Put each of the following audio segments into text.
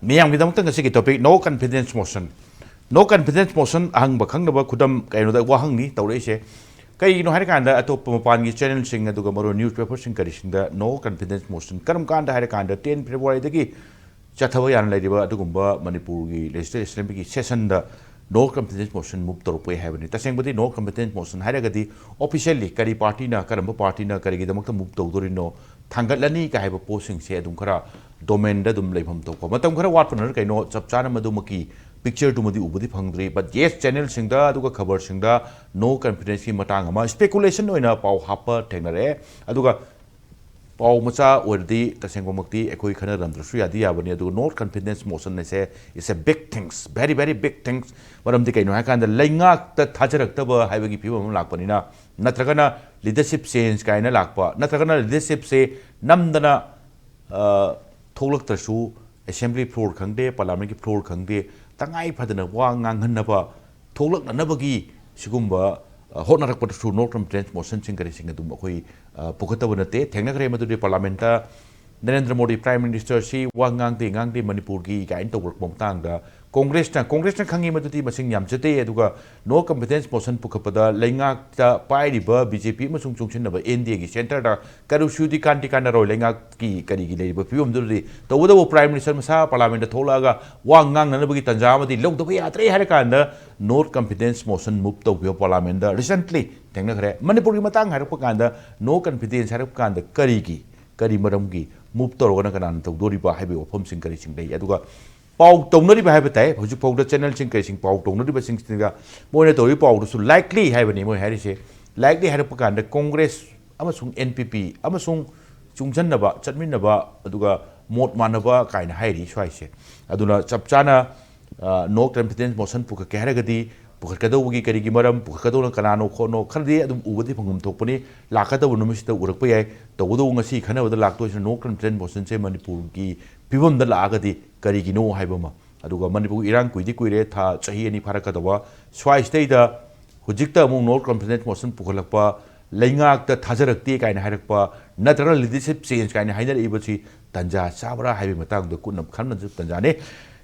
Miyam kita mungkin ngasih topik no confidence motion. No confidence motion ahang bakang na ba kudam kayo na wahang ni tahu sih. Kaya ino hari kanda atau pemapan di channel sing atau gambar newspaper sing kari sing da no confidence motion. Karam kanda hari kanda 10 February tadi jatuh yang lain dia atau gumba Manipur gi legislative gi session da no confidence motion move terupaya hai bani. Taseng berarti no confidence motion hari kadi officially kari party na karam party na kari kita makta move terus no tanggal lani kahai posting sih adum kara domain da dum leipam to ko matam khara wat panar kaino chap chana madu maki picture tu madi ubudi phangdri but yes channel singda aduga khabar singda no confidence ki matang ama speculation oina pau hapa thenare aduga pau macha ordi tasengbo makti ekoi khana ramdrasu yadi yabani aduga no confidence motion ne se is a big things very big things maram di kaino ha kan da lainga ta thajarak ta ba haibagi phibam lakpani na natragana leadership change kaina lakpa natragana leadership se namdana थोलक तरसु assembly floor खंगदे parliament की floor खंगदे तंगाई Fadna वा nganghannaba थोलक ननबगी सिगुम्बा होटनारक पटसु no confidence motion सिंग करे सिंग दुम अखोई पुखतब नते थेंगना करे मदुदे parliament ता Narendra Modi prime minister सी वा ngang Manipur की again तोरक मोंगतांग दा कांग्रेस ना खंगी मदुदि मसिंग यामजते अदुगा नो कॉम्पिटेंस मोशन पुखपदा लेंगा ता पाइरिबा बीजेपी मसुंग चुंगसिनबा एनडीए की सेंटर दा करुसुदि कांति काना रो लेंगा की करिगी लेबा फिवम दुदि तवदबो प्राइम मिनिस्टर मसा पार्लियामेंट दा थोलागा वा ngangnanबगी तंजामदि लौदबा यात्रे हारे कांदा नो कॉम्पिटेंस मोशन मूव तौबियो पार्लियामेंट दा रिसेंटली थेंगना खरे मणिपुर की मतंग हारप कांदा नो कॉन्फिडेंस हारप कांदा करी मरमगी मूव तौरगना कनान तौदोरिबा हाइबे ओफम सिंग करी सिंग दै अदुगा पाउ तौनरिबा हाइबे ताइ हजु पाउ द चैनल सिंग कई सिंग पाउ तौनरिबा सिंग सिंगा मोइना तौरि पाउ दसु लाइकली हाइबे मोइ हारिसे लाइकली हाइरप कांदा कांग्रेस अमसुंग एनपीपी अमसुंग चुंगजन्नबा चटमिनबा अदुगा मोट मानबा काइना हाइरि स्वाइसे अदुना चपचाना नो कॉन्फिडेंस मोशन पुख के हारगदी पुखकदौगी करिगी मरम पुखकदौना कनानो खोनो खरदे अदुम उबदि फंगम थोपनी लाखदब नुमिसित उरकप याय तौदौ ngasi खनबद लाक्तोइस नो कॉन्फिडेंस मोशन से मणिपुर की फिवम द लागदी करिगिनो हाइबमा अदुगा मणिपुर इरांग कुइदि कुइरे था चही अनि फारकदबा स्वाइस्तेदा हुजिकता अमु नो कॉन्फिडेंस मोशन पुखलकपा लेंगाक त थाजरक्ति काइन हारकपा नत्रगा लीडरशिप चेंज काइन हाइदर इबछि तंजा चाबरा हाइबे मतंग द कुन खनन तंजाने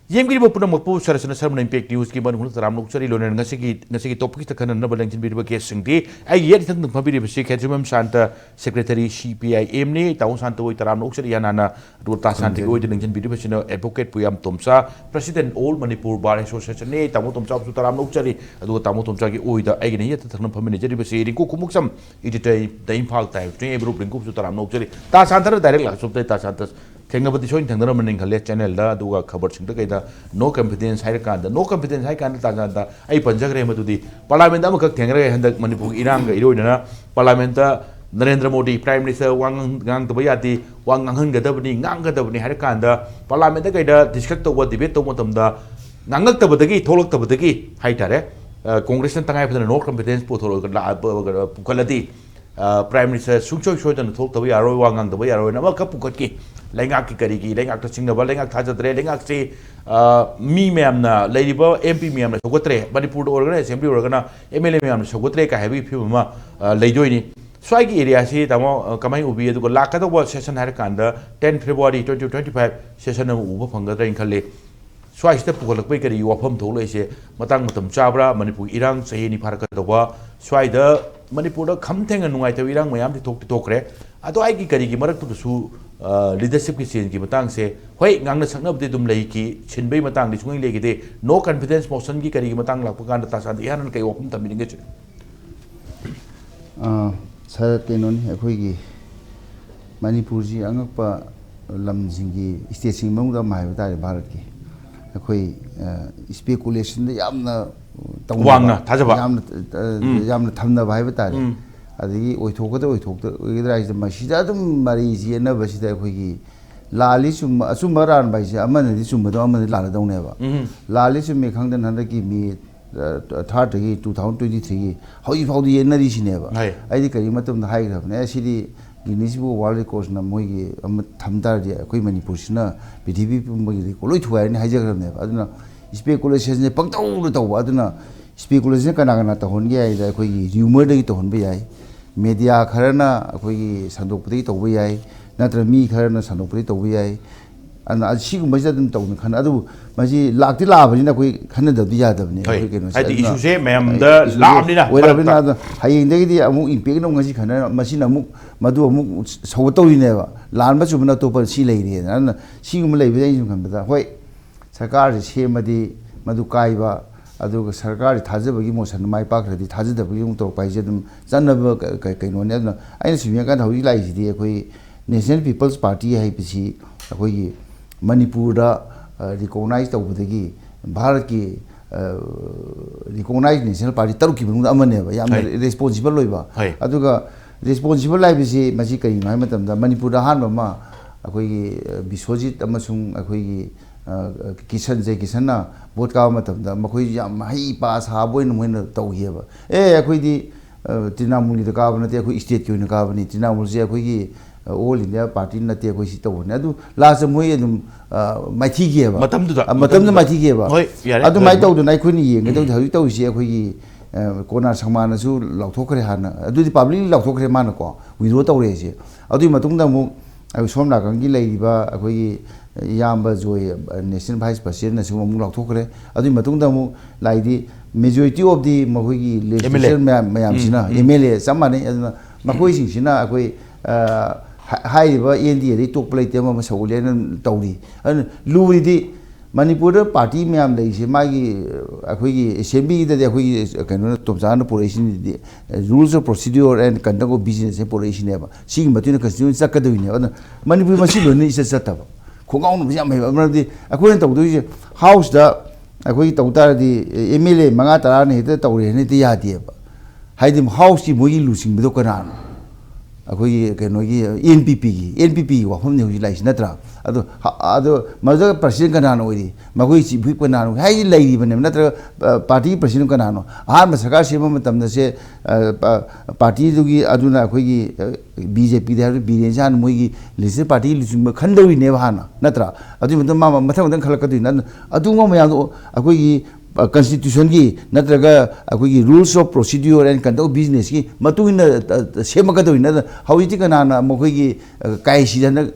येंगिरि बपुना मपु सरसना सरमन इंपैक्ट न्यूज की मन हुन तराम लोकचरी लोनन ngasi टॉपिक त खनन नबलंग जिन बिरबा के सिंगदि आई ये थंग फबिरि बसि खेत्रिमम शांता सेक्रेटरी सीपीआईएम नि ताउ शांता ओइ तराम लोकचरी यानाना रोता शांति ओइ दिन जिन बिरबा सिनो एडवोकेट पुयम तोमचा president all Manipur bar association ने तामो तोमचा सु तराम लोकचरी अदु तामो तोमचा की ओइ द आइगने ये थंग फमिनि जरि बसि Rinku Khumukcham editor the Imphal times ने ग्रुप रिंकू सु तराम लोकचरी ता शांता डायरेक्ट लासुते ता शांता थेंगबति सोइन थंगना मनिंग खले चैनल दा दुगा खबर सिंग द कइदा नो कॉन्फिडेंस हाइर कांदा नो कॉन्फिडेंस हाइ कांदा ताजादा आई पंजगरे मदुदी पार्लियामेंट अमक थेंगरे हंदक मणिपुर इरांग इरोइना parliament Narendra Modi prime minister वांग तब याति वांग nganggदबनी हाइर कांदा पार्लियामेंट कइदा डिस्कस तब डिबेट तब मतमदा nganggतबदगी थोलक्तबदगी हाइटारे कांग्रेस तंगाय फदन नो कॉन्फिडेंस पुखलदी प्राइम मिनिस्टर सुंचोय सोयदन थोलतब यारो वांगदब यारो नम कपुकटकी लेंगाक की करिगी लेंगाक त सिंगब लेंगाक थाजद्रे लेंगाक से मी मैमना लेरिबा एमपी मैमना सगोत्रे मणिपुर ओरगना असेंबली ओरगना एमएलए मैमना सगोत्रे का हेवी फिबमा लेजोइनी स्वाइगी एरिया से तमो कमाई उबी अदुग लाकदब सेशन हार कांदा 10 फेब्रुआरी 2025 सेशन उब फंगद्रा इनखले स्वाइस्ते पुगलकपै करी वाफम थोलैसे मतंग मतम चाबरा मणिपुर इरांग सही नि फारकदबा स्वाइद मणिपुर खमथेंग नुंगाइते इरांग मयाम थोकति थोकरे अदो आइगी करिगी मरक्तुसु लीडरशिप की चेंज की मतंग से होय ngang saknabdi dum lei ki chinbei matang di sungai legide no confidence motion ki kari matang lakpa kan ta san ihan kai opum tamini nge sar kenon ekhoi gi manipur ji angakpa lam jingi state sing mong da mai ba bharat ki ekhoi speculation da yamna tawangna thajaba yamna thamna bai ba tare adigi oithokada oigidra is masida dum mari ji na basida ekhoi gi लाली सुम असुमरान बाइसे अमन दि सुम दो अमन लाला दौनेबा लाली सुम खंगदन हंद की मी third की 2023 की हौई फाउदी येनरी सिनेबा आइदि करी मतम high ग्रबने सिदि गिनीसिबु world records न मोइगी अम थमदार दि कोइ मणिपुर सिना पृथ्वी पुंबगी कोलोइ थुवाइनि हाइजग्रबनेबा अदुना speculation ने पंगतौ तौबा अदुना स्पेकुलेशन कना कना तहोनगे आइदा कोइ र्यूमर दि तहोनबे याइ मीडिया खरना कोइ संदोकपदि तौबे याइ नत्र मी खरना संदोकपदि तौबे याइ ꯑꯗꯨꯅ ꯁꯤꯒꯨꯝꯕꯁꯤꯗ ꯑꯗꯨꯝ ꯇꯧꯅ ꯈꯟꯅ ꯑꯗꯨꯕꯨ ꯃꯁꯤ ꯂꯥꯛꯇꯤ ꯂꯥꯛꯑꯕꯅꯤꯅ ꯑꯩꯈꯣꯏ ꯈꯟꯅꯗꯕꯗꯤ ꯌꯥꯗꯕꯅꯤ ꯑꯩꯈꯣꯏ ꯀꯩꯅꯣꯁꯦ ꯍꯥꯏꯗꯤ ꯏꯁꯨꯁꯦ ꯃꯌꯥꯝꯗ ꯂꯥꯛꯑꯕꯅꯤꯅ ꯑꯣꯏꯔꯕꯅꯤꯅ ꯑꯗꯣ ꯍꯌꯦꯡꯗꯒꯤꯗꯤ ꯑꯃꯨꯛ ꯏꯝꯄꯦꯛꯅ ꯉꯁꯤ ꯈꯟꯅ ꯃꯁꯤꯅ ꯑꯃꯨꯛ ꯃꯗꯨ ꯑꯃꯨꯛ ꯁꯧꯒꯠꯇꯧꯔꯤꯅꯦꯕ ꯂꯥꯟꯕ ꯆꯨꯝꯕꯅ ꯑꯇꯣꯞꯄ ꯁꯤ ꯂꯩꯔꯦꯅ ꯑꯗꯨꯅ ꯁꯤꯒꯨꯝꯕ ꯂꯩꯕꯗ ꯑꯩꯅ ꯁꯨꯝ ꯈꯟꯕꯗ ꯍꯣꯏ ꯁꯔꯀꯥꯔꯁꯤ ꯁꯦꯝꯃꯗꯤ ꯃꯗꯨ ꯀꯥꯏꯕ ꯑꯗꯨꯒ ꯁꯔꯀꯥꯔꯒꯤ ꯊꯥꯖꯕꯒꯤ ꯃꯣꯁꯟ ꯃꯥꯏ ꯄꯥꯛꯈ꯭ꯔꯗꯤ ꯊꯥꯖꯗꯕꯒꯤ ꯑꯃꯨꯛ ꯇꯧꯔꯛꯄ ꯍꯥꯏꯁꯦ ꯑꯗꯨꯝ ꯆꯠꯅꯕ ꯀꯩꯅꯣꯅꯤ ꯑꯗꯨꯅ ꯑꯩꯅ ꯁꯨꯝ ꯌꯦꯡꯀꯥꯟꯗ ꯍꯧꯖꯤꯛ ꯂꯥꯛꯏꯁꯤꯗꯤ ꯑꯩꯈꯣꯏ ꯅꯦꯁꯅꯦꯜ ꯄꯤꯄꯜꯁ ꯄꯥꯔꯇꯤ ꯍꯥꯏꯕꯁꯤ ꯑꯩꯈꯣꯏꯒꯤ ꯃꯅꯤꯄꯨꯔꯗ ꯔꯤꯀꯣꯛꯅꯥꯏꯖ ꯇꯧꯕꯗꯒꯤ ꯚꯥꯔꯠꯀꯤ ꯔꯤꯀꯣꯛꯅꯥꯏꯖ ꯅꯦꯁꯅꯦꯜ ꯄꯥꯔꯇꯤ ꯇꯔꯨꯛꯀꯤ ꯃꯅꯨꯡꯗ ꯑꯃꯅꯦꯕ ꯌꯥꯝꯅ ꯔꯦꯁꯄꯣꯟꯁꯤꯕꯜ ꯑꯣꯏꯕ ꯑꯗꯨꯒ ꯔꯦꯁꯄꯣꯟꯁꯤꯕꯜ ꯍꯥꯏꯕꯁꯤ ꯃꯁꯤ ꯀꯔꯤꯅꯣ ꯍꯥꯏꯕ ꯃꯇꯝꯗ ꯃꯅꯤꯄꯨꯔꯗ ꯑꯍꯥꯟꯕ ꯑꯃ ꯑꯩꯈꯣꯏꯒꯤ ꯕꯤꯁꯣꯖꯤꯠ ꯑꯃꯁꯨꯡ ꯑꯩꯈꯣꯏꯒꯤ ꯀꯤꯁꯟꯅ ꯚꯣꯠ ꯀꯥꯕ ꯃꯇꯝꯗ ꯃꯈꯣꯏꯁꯨ ꯌꯥꯝ ꯍꯩ ꯄꯥ ꯁꯥꯕ ꯑꯣꯏꯅ ꯃꯣꯏꯅ ꯇꯧꯈꯤꯑꯕ ꯑꯩꯈꯣꯏꯗꯤ ꯇ꯭ꯔꯤꯅꯥꯃꯨꯜꯒꯤꯗ ꯀꯥꯕ ꯅꯠꯇꯦ ꯑꯩꯈꯣꯏ ꯏꯁꯇꯦꯠꯀꯤ ꯑꯣꯏꯅ ꯀꯥꯕꯅꯤ ꯇ꯭ꯔꯤꯅꯥꯃꯨꯜꯁꯦ ꯑꯩꯈꯣꯏꯒꯤ ꯑꯣꯜ ꯏꯟꯗꯤꯌꯥ ꯄꯥꯔꯇꯤ ꯅꯠꯇꯦ ꯑꯩꯈꯣꯏ ꯁꯤ ꯇꯧꯕꯅꯤ ꯑꯗꯨ ꯂꯥꯁꯇ ꯃꯣꯏ ꯑꯗꯨꯝ ꯃꯥꯏꯊꯤꯈꯤꯑꯕ ꯃꯇꯝꯗꯨꯗ ꯃꯥꯏꯊꯤꯈꯤꯑꯕ ꯑꯗꯨꯃꯥꯏꯅ ꯇꯧꯗꯅ ꯑꯩꯈꯣꯏꯅ ꯌꯦꯡꯒꯗꯧꯁꯦ ꯍꯧꯖꯤꯛ ꯇꯧꯔꯤꯁꯤ ꯑꯩꯈꯣꯏꯒꯤ ꯀꯣꯅꯥꯔ ꯁꯪꯃꯥꯅꯁꯨ ꯂꯥꯎꯊꯣꯛꯈ꯭ꯔꯦ ꯍꯥꯟꯅ ꯑꯗꯨꯗꯤ ꯄꯥꯕ꯭ꯂꯤꯛꯂꯤ ꯂꯥꯎꯊꯣꯛꯈ꯭ꯔꯦ ꯃꯥꯅꯀꯣ ꯋꯤꯗ꯭ꯔꯣ ꯇꯧꯔꯦꯁꯦ ꯑꯗꯨꯒꯤ ꯃꯇꯨꯡꯗ ꯑꯃꯨꯛ ꯁꯣꯝ ꯅꯥꯀꯟꯒꯤ ꯂꯩꯔꯤꯕ ꯑꯩꯈꯣꯏꯒꯤ ꯏꯌꯥꯝꯕ ꯖꯣꯏ ꯅꯦꯁꯅꯦꯜ ꯚꯥꯏꯁ ꯄ꯭ꯔꯁꯤꯗꯦꯟꯅꯁꯨ ꯑꯃꯨꯛ ꯂꯥꯎꯊꯣꯛꯈ꯭ꯔꯦ ꯑꯗꯨꯒꯤ ꯃꯇꯨꯡꯗ ꯑꯃꯨꯛ ꯂꯥꯛꯏꯗꯤ ꯃꯦꯖꯣꯔꯤꯇꯤ ꯑꯣꯐ ꯗꯤ ꯃꯈꯣꯏꯒꯤ ꯂꯦꯖꯤꯁꯂꯦꯆꯔ ꯃꯌꯥꯝꯁꯤꯅ ꯑꯦꯝ ꯑꯦꯜ ꯑꯦ ꯆꯞ ꯃꯥꯟꯅꯩ ꯑꯗꯨꯅ ꯃꯈꯣꯏꯁꯤꯡꯁꯤꯅ ꯑꯩꯈꯣꯏ ꯍꯥꯏꯔꯤꯕ ꯑꯦꯟ ꯗꯤ ꯑꯦꯗꯒꯤ ꯇꯣꯛꯄ ꯂꯩꯇꯦ ꯑꯃ ꯁꯧꯒꯠꯂꯦ ꯍꯥꯏꯅ ꯇꯧꯔꯤ ꯑꯗꯨꯅ ꯂꯨꯔꯤꯗꯤ ꯃꯅꯤꯄꯨꯔꯗ ꯄꯥꯔꯇꯤ ꯃꯌꯥꯝ ꯂꯩꯔꯤꯁꯦ ꯃꯥꯒꯤ ꯑꯩꯈꯣꯏꯒꯤ ꯑꯦꯁꯦꯝꯕ꯭ꯂꯤꯗꯗꯤ ꯑꯩꯈꯣꯏꯒꯤ ꯀꯩꯅꯣꯅ ꯇꯣꯝꯆꯥꯅ ꯄꯨꯔꯛꯏꯁꯤꯅꯗꯤ rules of procedure and conduct of ꯕꯤꯖꯤꯅꯦꯁꯁꯦ ꯄꯨꯔꯛꯏꯁꯤꯅꯦꯕ ꯁꯤꯒꯤ ꯃꯇꯨꯡ ꯏꯟꯅ ꯀꯟꯁꯇꯤꯇ꯭ꯌꯨꯁꯟ ꯆꯠꯀꯗꯣꯏꯅꯦꯕ ꯑꯗꯨꯅ ꯃꯅꯤꯄꯨꯔ ꯃꯁꯤ ꯂꯣꯏꯅ ꯏꯆꯠ ꯆꯠꯇꯕ ꯈꯣꯡꯒꯥꯎꯅꯕꯁꯤ ꯌꯥꯝ ꯍꯩꯕ ꯃꯔꯝꯗꯤ ꯑꯩꯈꯣꯏꯅ ꯇꯧꯗꯣꯏꯁꯦ ꯍꯥꯎꯁꯇ ꯑꯩꯈꯣꯏꯒꯤ ꯇꯧ ꯇꯥꯔꯗꯤ ꯑꯦꯝ ꯑꯦꯜ ꯑꯦ 5-10ꯅ ꯍꯦꯛꯇ ꯇꯧꯔꯦ ꯍꯥꯏꯅ ꯍꯦꯛꯇ ꯌꯥꯗꯦꯕ ꯍꯥꯏꯗꯤ ꯍꯥꯎꯁꯀꯤ ꯃꯣꯏꯒꯤ ꯂꯨꯆꯤꯡꯕꯗꯣ ꯀꯅꯥꯅꯣ ꯑꯩꯈꯣꯏꯒꯤ ꯀꯩꯅꯣꯒꯤ ꯑꯦꯟ ꯄꯤ ꯄꯤꯒꯤ ꯋꯥꯐꯝꯅꯤ ꯍꯧꯖꯤꯛ ꯂꯥꯛꯏꯁꯤ ꯅꯠꯇ꯭ꯔꯥ ꯑꯗꯣ ꯃꯗꯨꯗ ꯄ꯭ꯔꯁꯤꯗꯦꯟ ꯀꯅꯥꯅꯣ ꯑꯣꯏꯔꯤ ꯃꯈꯣꯏ ꯆꯤꯐ ꯋꯤꯞ ꯀꯅꯥꯅꯣ ꯍꯥꯏꯗꯤ ꯂꯩꯔꯤꯕꯅꯦꯕ ꯅꯠꯇ꯭ꯔꯒ ꯄꯥꯔꯇꯤꯒꯤ ꯄ꯭ꯔꯁꯤꯗꯦꯟ ꯀꯅꯥꯅꯣ ꯑꯍꯥꯟꯕ ꯁꯔꯀꯥꯔ ꯁꯦꯝꯕ ꯃꯇꯝꯗꯁꯦ ꯄꯥꯔꯇꯤꯗꯨꯒꯤ ꯑꯗꯨꯅ ꯑꯩꯈꯣꯏꯒꯤ ꯕꯤ ꯖꯦ ꯄꯤꯗ ꯍꯥꯏꯕꯗꯤ ꯕꯤꯔꯦꯟꯁꯦ ꯍꯥꯟꯅ ꯃꯣꯏꯒꯤ ꯂꯤꯁꯇꯦꯠ ꯄꯥꯔꯇꯤꯒꯤ ꯂꯨꯆꯤꯡꯕ ꯈꯟꯗꯧꯔꯤꯅꯦꯕ ꯍꯥꯟꯅ ꯅꯠꯇ꯭ꯔꯥ ꯑꯗꯨꯒꯤ ꯃꯇꯨꯡꯗ ꯃꯊꯪ ꯈꯜꯂꯛꯀꯗꯣꯏꯅꯤ ꯑꯗꯨꯒꯨꯝꯕ ꯃꯌꯥꯝꯗꯣ ꯑꯩꯈꯣꯏꯒꯤ ꯀꯟꯁꯇꯤꯇ꯭ꯌꯨꯁꯟꯒꯤ ꯅꯠꯇ꯭ꯔꯒ ꯑꯩꯈꯣꯏꯒꯤ rules of procedure and conduct of ꯕꯤꯖꯤꯅꯦꯁꯀꯤ ꯃꯇꯨꯡ ꯏꯟꯅ ꯁꯦꯝꯃꯛꯀꯗꯧꯔꯤꯅꯤ ꯑꯗꯨꯅ ꯍꯧꯖꯤꯛꯇꯤ ꯀꯅꯥꯅ ꯃꯈꯣꯏꯒꯤ ꯀꯥꯏꯁꯤꯗ ꯍꯟꯗꯛ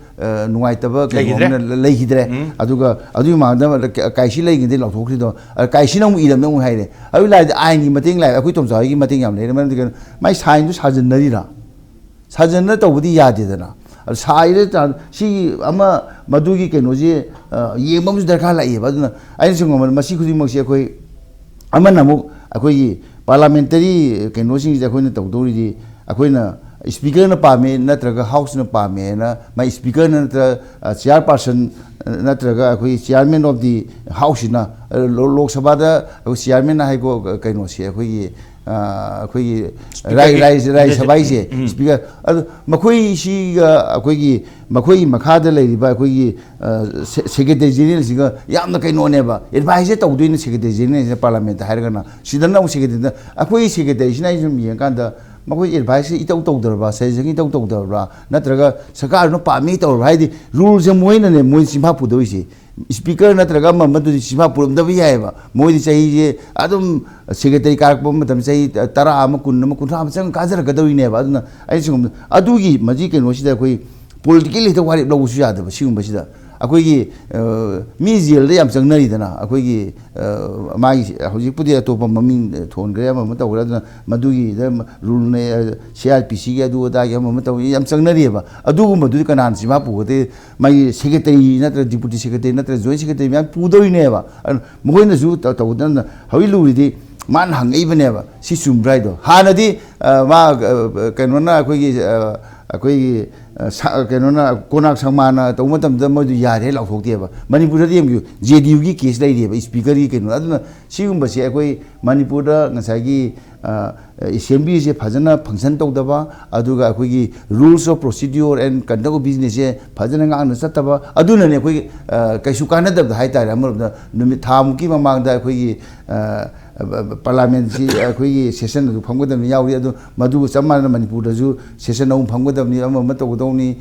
ꯅꯨꯡꯉꯥꯏꯇꯕ ꯀꯩꯅꯣ ꯂꯩꯈꯤꯗ꯭ꯔꯦ ꯑꯗꯨꯒ ꯑꯗꯨꯒꯤ ꯃꯃꯥꯡꯗ ꯀꯥꯏꯁꯤ ꯂꯩꯈꯤꯗꯦ ꯂꯥꯎꯊꯣꯛꯈ꯭ꯔꯤꯗꯣ ꯀꯥꯏꯁꯤꯅ ꯑꯃꯨꯛ ꯏꯔꯝꯗ ꯑꯃꯨꯛ ꯍꯥꯏꯔꯦ ꯑꯗꯨ ꯂꯥꯛꯏꯗꯤ ꯑꯥꯏꯟꯒꯤ ꯃꯇꯦꯡ ꯂꯥꯛꯑꯦ ꯑꯩꯈꯣꯏ ꯇꯣꯝꯆꯥ ꯍꯣꯏꯒꯤ ꯃꯇꯦꯡ ꯌꯥꯝ ꯂꯩꯔꯦ ꯃꯔꯝꯗꯤ ꯀꯩꯅꯣ ꯃꯥꯏ ꯁꯥꯏꯟꯗꯨ ꯁꯥꯖꯤꯟꯅꯔꯤꯔꯥ ꯁꯥꯖꯤꯟꯅ ꯇꯧꯕꯗꯤ ꯌꯥꯗꯦꯗꯅ ꯁꯥꯏꯗ ꯁꯤ ꯑꯃ ꯃꯗꯨꯒꯤ ꯀꯩꯅꯣꯁꯤ ꯌꯦꯡꯕ ꯑꯃꯁꯨ ꯗꯔꯀꯥꯔ ꯂꯥꯛꯑꯦꯕ ꯑꯗꯨꯅ ꯑꯩꯅ ꯁꯨꯝ ꯉꯝꯕꯗ ꯃꯁꯤ ꯈꯨꯗꯤꯡꯃꯛꯁꯦ ꯑꯩꯈꯣꯏ ꯑꯃꯅ ꯑꯃꯨꯛ ꯑꯩꯈꯣꯏꯒꯤ ꯄꯥꯔꯂꯥꯃꯦꯟꯇꯔꯤ ꯀꯩꯅꯣꯁꯤꯡꯁꯤꯗ ꯑꯩꯈꯣꯏꯅ ꯇꯧꯗꯧꯔꯤꯗꯤ ꯑꯩꯈꯣꯏꯅ ꯁ꯭ꯄꯤꯀꯔꯅ ꯄꯥꯝꯃꯦ ꯅꯠꯇ꯭ꯔꯒ ꯍꯥꯎꯁꯅ ꯄꯥꯝꯃꯦ ꯍꯥꯏꯅ ꯃꯥꯏ ꯁ꯭ꯄꯤꯀꯔꯅ ꯅꯠꯇ꯭ꯔꯒ ꯆꯤꯌꯥꯔ ꯄꯥꯔꯁꯟ ꯅꯠꯇ꯭ꯔꯒ ꯑꯩꯈꯣꯏ ꯆꯤꯌꯥꯔꯃꯦꯟ ꯑꯣꯐ ꯗꯤ ꯍꯥꯎꯁꯁꯤꯅ ꯂꯣꯛ ꯁꯚꯥꯗ ꯑꯩꯈꯣꯏ ꯆꯤꯌꯥꯔꯃꯦꯟ ꯍꯥꯏꯕ ꯀꯩꯅꯣꯁꯦ ꯑꯩꯈꯣꯏꯒꯤ ꯔꯥꯖ꯭ꯌ ꯁꯚꯥꯏꯁꯦ ꯁ꯭ꯄꯤꯀꯔ ꯑꯗꯨ ꯃꯈꯣꯏꯁꯤꯒ ꯃꯈꯣꯏꯒꯤ ꯃꯈꯥꯗ ꯂꯩꯔꯤꯕ ꯑꯩꯈꯣꯏꯒꯤ ꯁꯦꯀ꯭ꯔꯦꯇꯔꯤ ꯖꯦꯅꯔꯦꯜꯁꯤꯒ ꯌꯥꯝꯅ ꯀꯩꯅꯣꯅꯦꯕ ꯑꯦꯗꯚꯥꯏꯁꯁꯦ ꯇꯧꯗꯣꯏꯅꯤ ꯁꯦꯀ꯭ꯔꯦꯇꯔꯤ ꯖꯦꯅꯔꯦꯜꯁꯤꯅ ꯄꯥꯔꯂꯥꯃꯦꯟꯇ ꯍꯥꯏꯔꯒꯅ ꯁꯤꯗꯅ ꯑꯃꯨꯛ ꯁꯦꯀ꯭ꯔꯦꯇꯔꯤꯗ ꯑꯩꯈꯣꯏꯒꯤ ꯁꯦꯀ꯭ꯔꯦꯇꯔꯤꯁꯤꯅ ꯑꯩ ꯁꯨꯝ ꯌꯦꯡꯀꯥꯟꯗ ꯃꯈꯣꯏ ꯑꯦꯗꯚꯥꯏꯁꯁꯦ ꯏꯇꯧ ꯇꯧꯗ꯭ꯔꯕ꯭ꯔꯥ ꯁꯖꯦꯁꯟ ꯏꯇꯧ ꯇꯧꯗ꯭ꯔꯕ꯭ꯔꯥ ꯅꯠꯇ꯭ꯔꯒ ꯁꯔꯀꯥꯔꯗꯨꯅ ꯄꯥꯝꯃꯤ ꯇꯧꯔꯕ꯭ꯔꯥ ꯍꯥꯏꯗꯤ ꯔꯨꯜꯁꯦ ꯃꯣꯏꯅꯅꯦ ꯃꯣꯏ ꯆꯤꯟꯐꯥ ꯄꯨꯗꯧꯔꯤꯁꯦ ꯁ꯭ꯄꯤꯀꯔ ꯅꯠꯇ꯭ꯔꯒ ꯑꯃꯗꯨꯗꯤ ꯆꯤꯟꯐꯥ ꯄꯨꯔꯝꯗꯕ ꯌꯥꯏꯑꯕ ꯃꯣꯏꯗꯤ ꯆꯍꯤꯁꯦ ꯑꯗꯨꯝ ꯁꯦꯀ꯭ꯔꯦꯇꯔꯤ ꯀꯥꯔꯛꯄ ꯃꯇꯝ ꯆꯍꯤ 10 ꯑꯃ 20 ꯑꯃ 30 ꯑꯃ ꯆꯪ ꯀꯥꯖꯔꯛꯀꯗꯧꯔꯤꯅꯦꯕ ꯑꯗꯨꯅ ꯑꯩ ꯁꯤꯒꯨꯝꯕ ꯑꯗꯨꯒꯤ ꯃꯁꯤ ꯀꯩꯅꯣꯁꯤꯗ ꯑꯩꯈꯣꯏ ꯄꯣꯂꯤꯇꯤꯀꯦꯜ ꯍꯦꯛꯇ ꯋꯥꯔꯦꯞ ꯂꯧꯕꯁꯨ ꯌꯥꯗꯕ ꯁꯤꯒꯨꯝꯕꯁꯤꯗ ꯑꯩꯈꯣꯏꯒꯤ ꯃꯤ ꯖꯦꯜꯗ ꯌꯥꯝ ꯆꯪꯅꯔꯤꯗꯅ ꯑꯩꯈꯣꯏꯒꯤ ꯃꯥꯒꯤ ꯍꯧꯖꯤꯛꯄꯨꯗꯤ ꯑꯇꯣꯞꯄ ꯃꯃꯤꯡ ꯊꯣꯟꯈ꯭ꯔꯦ ꯑꯃ ꯇꯧꯈ꯭ꯔꯦ ꯑꯗꯨꯅ ꯃꯗꯨꯒꯤꯗ ꯔꯨꯜꯅ CRPCꯒꯤ ꯑꯗꯨ ꯑꯗꯥꯒꯤ ꯑꯃ ꯇꯧꯏ ꯌꯥꯝ ꯆꯪꯅꯔꯤꯑꯕ ꯑꯗꯨꯒꯨꯝꯕꯗꯨꯗꯤ ꯀꯅꯥꯅ ꯆꯤꯟꯐꯥ ꯄꯨꯒꯗꯦ ꯃꯥꯒꯤ ꯁꯦꯀ꯭ꯔꯦꯇꯔꯤ ꯅꯠꯇ꯭ꯔꯒ ꯗꯤꯄꯨꯇꯤ ꯁꯦꯀ꯭ꯔꯦꯇꯔꯤ ꯅꯠꯇ꯭ꯔꯒ ꯖꯣꯏꯟ ꯁꯦꯀ꯭ꯔꯦꯇꯔꯤ ꯃꯌꯥꯝ ꯄꯨꯗꯧꯔꯤꯅꯦꯕ ꯃꯈꯣꯏꯅꯁꯨ ꯇꯧꯒꯗꯕꯅ ꯍꯧꯖꯤꯛ ꯂꯨꯔꯤꯗꯤ ꯃꯥꯅ ꯍꯪꯉꯛꯏꯕꯅꯦꯕ ꯁꯤ ꯆꯨꯝꯕ꯭ꯔꯥ ꯍꯥꯏꯗꯣ ꯍꯥꯟꯅꯗꯤ ꯃꯥ ꯀꯩꯅꯣꯅ ꯑꯩꯈꯣꯏꯒꯤ ꯀꯩꯅꯣꯅ ꯀꯣꯅꯥꯛ ꯁꯪꯃꯥꯅ ꯇꯧꯕ ꯃꯇꯝꯗ ꯃꯣꯏꯗꯨ ꯌꯥꯔꯦ ꯂꯥꯎꯊꯣꯛꯇꯦꯕ ꯃꯅꯤꯄꯨꯔꯗꯗꯤ ꯌꯦꯡꯕꯤꯌꯨ JDUꯒꯤ ꯀꯦꯁ ꯂꯩꯔꯤꯑꯕ ꯁ꯭ꯄꯤꯀꯔꯒꯤ ꯀꯩꯅꯣ ꯑꯗꯨꯅ ꯁꯤꯒꯨꯝꯕꯁꯦ ꯑꯩꯈꯣꯏ ꯃꯅꯤꯄꯨꯔꯗ ꯉꯁꯥꯏꯒꯤ ꯑꯦꯁꯦꯝꯕ꯭ꯂꯤꯁꯦ ꯐꯖꯅ ꯐꯪꯁꯟ ꯇꯧꯗꯕ ꯑꯗꯨꯒ ꯑꯩꯈꯣꯏꯒꯤ rules of procedure and conduct of ꯕꯤꯖꯤꯅꯦꯁꯁꯦ ꯐꯖꯅ ꯉꯥꯛꯅ ꯆꯠꯇꯕ ꯑꯗꯨꯅꯅꯦ ꯑꯩꯈꯣꯏꯒꯤ ꯀꯩꯁꯨ ꯀꯥꯟꯅꯗꯕꯗ ꯍꯥꯏꯇꯥꯔꯦ ꯑꯃꯔꯣꯝꯗ ꯅꯨꯃꯤꯠ ꯊꯥꯃꯨꯛꯀꯤ ꯃꯃꯥꯡꯗ ꯑꯩꯈꯣꯏꯒꯤ ꯄꯥꯔꯂꯥꯃꯦꯟꯁꯤ ꯑꯩꯈꯣꯏꯒꯤ ꯁꯦꯁꯟ ꯑꯗꯨ ꯐꯝꯒꯗꯕꯅꯤ ꯌꯥꯎꯔꯤ ꯑꯗꯨ ꯃꯗꯨꯒ ꯆꯞ ꯃꯥꯟꯅꯅ ꯃꯅꯤꯄꯨꯔꯗꯁꯨ ꯁꯦꯁꯟ ꯑꯃ ꯐꯝꯒꯗꯕꯅꯤ ꯑꯃ ꯇꯧꯒꯗꯧꯅꯤ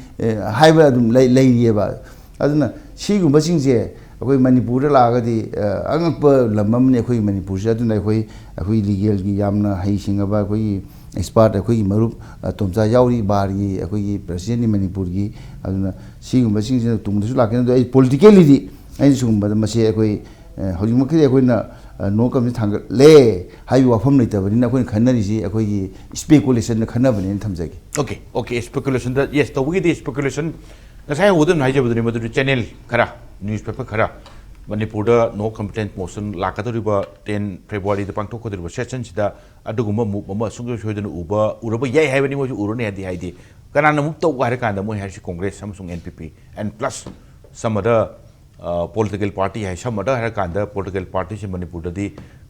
ꯍꯥꯏꯕ ꯑꯗꯨꯝ ꯂꯩꯔꯤꯑꯕ ꯑꯗꯨꯅ ꯁꯤꯒꯨꯝꯕꯁꯤꯡꯁꯦ ꯑꯩꯈꯣꯏ ꯃꯅꯤꯄꯨꯔꯗ ꯂꯥꯛꯑꯒꯗꯤ ꯑꯉꯛꯄ ꯂꯝ ꯑꯃꯅꯤ ꯑꯩꯈꯣꯏ ꯃꯅꯤꯄꯨꯔꯁꯦ ꯑꯗꯨꯅ ꯑꯩꯈꯣꯏ ꯂꯤꯒꯦꯜꯒꯤ ꯌꯥꯝꯅ ꯍꯩꯁꯤꯡꯉꯕ ꯑꯩꯈꯣꯏꯒꯤ expert ꯑꯩꯈꯣꯏꯒꯤ ꯃꯔꯨꯞ ꯇꯣꯝꯆꯥ ꯌꯥꯎꯔꯤ ꯕꯥꯔꯒꯤ ꯑꯩꯈꯣꯏꯒꯤ ꯄ꯭ꯔꯁꯤꯗꯦꯟꯠ ꯃꯅꯤꯄꯨꯔꯒꯤ ꯑꯗꯨꯅ ꯁꯤꯒꯨꯝꯕꯁꯤꯡꯁꯤꯅ ꯇꯨꯡꯗꯁꯨ ꯂꯥꯛꯀꯅꯤ ꯑꯗꯣ ꯑꯩ ꯄꯣꯂꯤꯇꯤꯀꯦꯜꯂꯤꯗꯤ ꯑꯩꯅ ꯁꯤꯒꯨꯝꯕꯗ ꯃꯁꯤ ꯑꯩꯈꯣꯏ ꯍꯧꯖꯤꯛꯃꯛꯀꯤꯗꯤ ꯑꯩꯈꯣꯏꯅ ꯅꯣ ꯀꯝꯁꯤ ꯊꯥꯡꯒꯠꯂꯦ ꯍꯥꯏꯕ ꯋꯥꯐꯝ ꯂꯩꯇꯕꯅꯤꯅ ꯑꯩꯈꯣꯏꯅ ꯈꯟꯅꯔꯤꯁꯤ ꯑꯩꯈꯣꯏꯒꯤ ꯁ꯭ꯄꯦꯀꯨꯂꯦꯁꯟꯗ ꯈꯟꯅꯕꯅꯦꯅ ꯊꯝꯖꯒꯦ ओके स्पेकुलेशन येस तौबगी speculation ngasai udun haijabuduni maduri channel khara newspaper khara manipur da no competent motion lakadoriba 10 February da pangthokkodoriba session sida adugumba move ama sungjo shoidana uba uraba yai haibani mo urone hadi haidi kanana move tawga har kanda mo harsi congress samsung npp and plus some other political party hai some other har kanda political party si manipur da di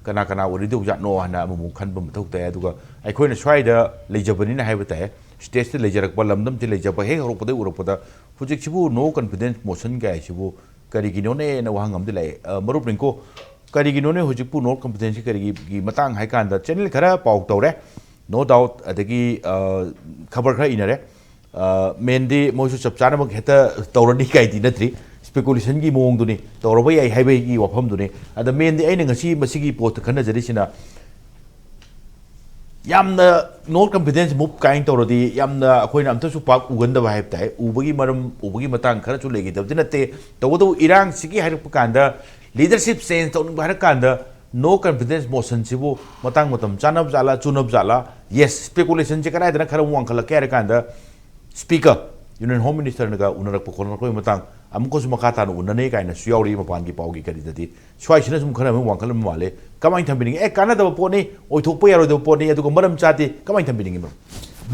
kana kana uridu jatno hana amu khanba mthau ta aduga aikhoina swaida leijabani na haibata stage te leijarakpa lamdam te leijaba he horopade uropada hujik sibu no confidence motion ga sibu karigino ne na wahangam de lai marup rinko karigino ne hujik pu no confidence karigi gi matang hai kan da channel khara pau tawre no doubt adagi khabar khara inare mendi mosu chap chana mak heta tawrani kai di natri speculation gi mong duni tawroba yai haibai gi wafam duni ada mendi aina ngasi masigi pot khana jari sina yamna no confidence move kain tawrodi yamna akoina amta su pak uganda ba haib tai ubagi maram ubagi matang khara chu legi dabdina te tawdo irang sigi hair kanda leadership sense to har kanda no confidence motion sibu matang matam chanab jala chunab jala yes speculation je karai dana khara wang khala kare kanda speaker union home minister naga unarak pokon ko matang amko su makata no unane kaina suyauri mapan gi paugi kari dadi swai sina sum khara wang khala male kamai thambini e kana da poni oi thokpa yaro da poni adu maram chati kamai thambini no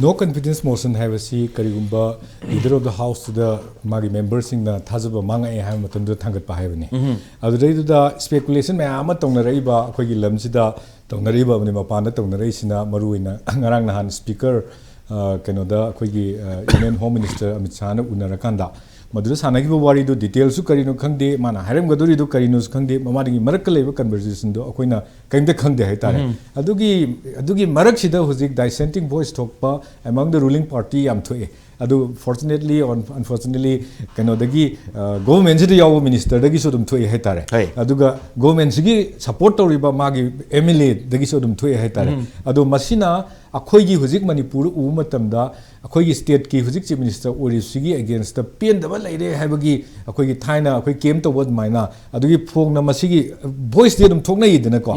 no confidence motion have si karigumba leader of the house to the magi members in the thazaba manga e ha matam da thangat pa haibani adu dai da speculation ma ama tongna rai ba khoi gi lam sida tongna rai ba ni mapan da tongna rai sina maruina ngarang nahan speaker keno da khoi gi union home minister Amit Shah na unarakanda madura sanagi ba wari do details su karino khangde mana haram gadori do karino su khangde mamari marak leba conversation do akoina kaimda khangde hai tare adugi marak sida hujik dissenting voice thokpa among the ruling party am thoe adu fortunately or unfortunately kano dagi government sida yawo minister dagi so dum thoe hai tare aduga government sigi support toriba magi MLA dagi so dum thoe hai tare adu masina akhoi gi hujik manipur u matamda akhoi gi state ki hujik chief minister ori sigi against the pen da laire haibagi akhoi gi thaina akhoi kem to word maina adugi phong na masigi voice de dum thokna yidena ko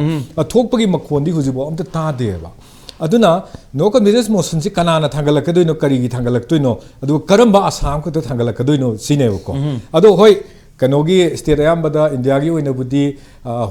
thokpagi makhon di hujibo amta ta de ba aduna no confidence motion si kanana thangalakadoino kari gi thangalaktoino adu karamba asam ko to thangalakadoino sine ko adu hoi kanogi state ayambada india gi oina budi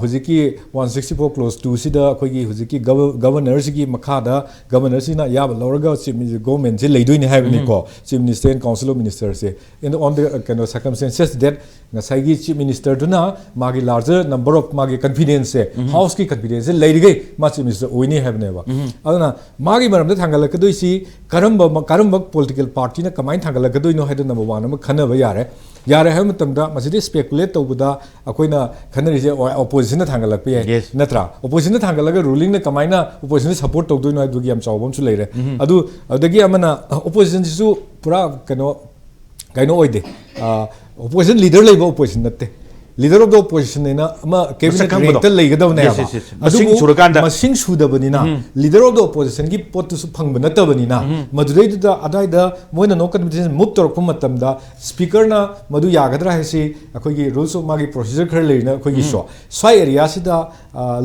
hujiki 164 close to sida akogi hujiki governor sigi makhada governor sina yab loraga chief government je leidoini haibni ko chief minister and council of ministers se in on the kind of circumstances that ngasai gi chief minister duna magi larger number of magi confidence se house ki confidence leirigai ma chief minister oini haibne ba aduna magi maram da thangalakadoi si karamba political party na kamain thangalakadoino haidu number 1 ma khana ba yare hai matamda masidi speculate tawbuda akoina khanari je opposition na thangalak pe natra opposition na thangalaga ruling na kamaina opposition support tawdoino adugi am chawbam chu leire adu adagi amana opposition su pura kaino oide opposition leader leiba opposition natte leader of the opposition na ama cabinet rank ta leigadawne masing suraganda masing sudabanina leader of the opposition gi pot su phangba natabani madurei da adai da moina no confidence move torok matamda speaker na madu yagadra haisi akoi gi rules of magi procedure khar leina akoi gi swai area sida